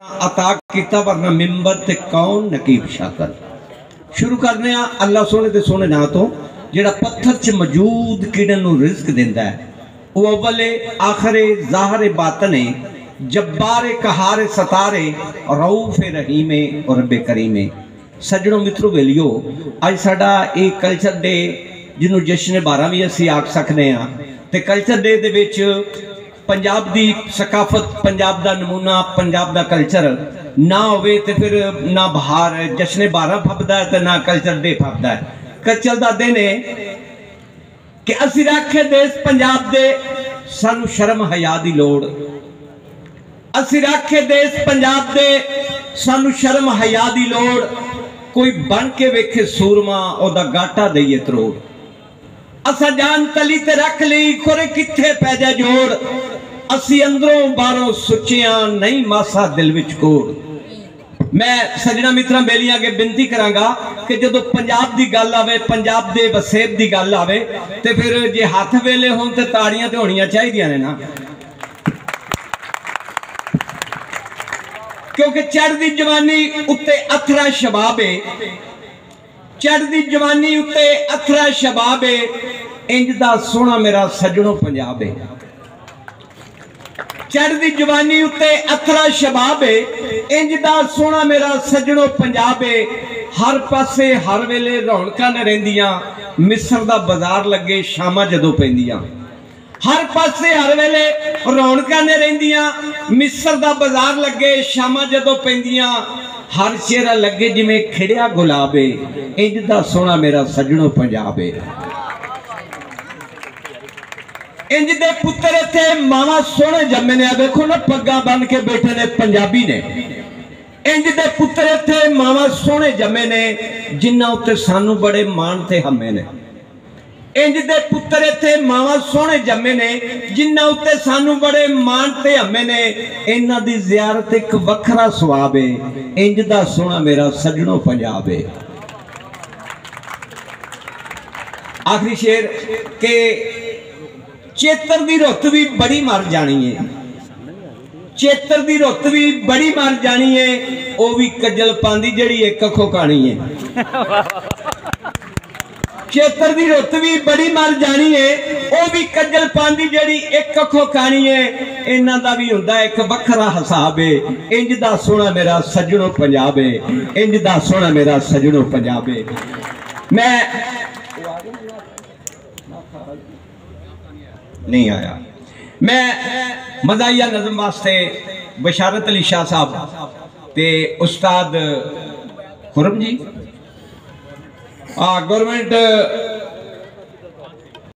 अता किता वरना मिंबर ते कौन नकीब शाकर। शुरू करने अल्लाह सोने दे सोने ना तो जेड़ा पत्थर च मौजूद कीड़े नूं रिज़्क दिंदा है वो अव्वले आखिरे ज़ाहिरे बातने जब्बारे कहारे सतारे रऊफ़े रहीमे और रब्बे करीमे। सज्जनों मित्रों वेलियो अज साडा एक कल्चर डे जिन्हों जश्न 12 भी असी आख सकते हाँ ते कल्चर डे दे विच पंजाब दी सकाफत पंजाब दा नमूना पंजाब दा कल्चर ना होवे ते फिर ना बहार जश्न 12 फपदा है ते ना कल्चर डे फपदा है। कल्चर दा दिन है कि असी रखे देश पंजाब दे सानू शर्म हया दी लोड़। असी रखे देश पंजाब दे सानू शर्म हया दी लोड़। कोई बन के वेखे सूरमा ओदा गाटा दईए त्रोड़। असा जान तली ते रख ली खोरे किथे पै जा जोड़। असी अंदरों बारों सुचिया नहीं मासा दिल विच कोड़। मैं सजना मित्रा बेलियां के बिनती करांगा कि जदों पंजाब दी गल आवे पंजाब दे वसेब दी गल आवे ते फिर जे हाथ वेले होण ते ताड़ियां ते होणियां चाहिदियां ने ना, क्योंकि चढ़दी जवानी उत्ते अथरा शबाब है। चढ़दी जवानी उत्ते अथरा शबाब है। इंज दा सोना मेरा सजनों पंजाब है। चढ़दी जवानी उत्ते अथरा शबाब है। इंज दा सोना मेरा सजनों पंजाब है। हर पासे हर वेले रौनकां ने रहिंदियां। मिस्र दा बाजार लगे शामां जदों पैंदियां। हर पासे हर वेले रौनकां ने रहिंदियां। मिस्र दा बाजार लगे शामां जदों पैंदियां। हर चेहरा लगे जिवें खिड़िया गुलाब है। इंज दा सोना मेरा सजनों पंजाब है। इंज दे पुत्तर इत्थे मावा सोहणे जम्मे ने। देखो ना पग्गा बन के बैठे ने पंजाबी ने। इंज दे पुत्तर इत्थे मावा सोहणे जम्मे ने जिन्हां उत्ते सानू बड़े मान ते हम्मे ने। इंज दे पुत्तर इत्थे मावा सोहणे जम्मे ने जिन्हां उत्ते सानू बड़े मान ते हम्मे ने। इन्हां दी ज़ियारत एक वखरा सवाब है। इंज दा सोहना मेरा सजनों पंजाब है। आखिरी शेर के चेतर दी रुत भी बड़ी मर जानी है। चेतर दी रुत भी बड़ी मर जानी है। वो भी कजल पांदी जड़ी एक अखों कहानी है। चेतर दी रुत भी बड़ी मर जानी है। वो भी कजल पांदी जड़ी एक अखों कहानी है। इन्हां दा भी हुंदा एक वखरा हिसाब है। इंज दा सोहना मेरा सजनों पंजाब है। इंज दा सोहना मेरा सजनों पंजाब है। मैं नहीं आया। मैं मज़ाहिया नज़म वास्ते बशारत अली शाह साहब ते उस्ताद खुरम जी गवर्नमेंट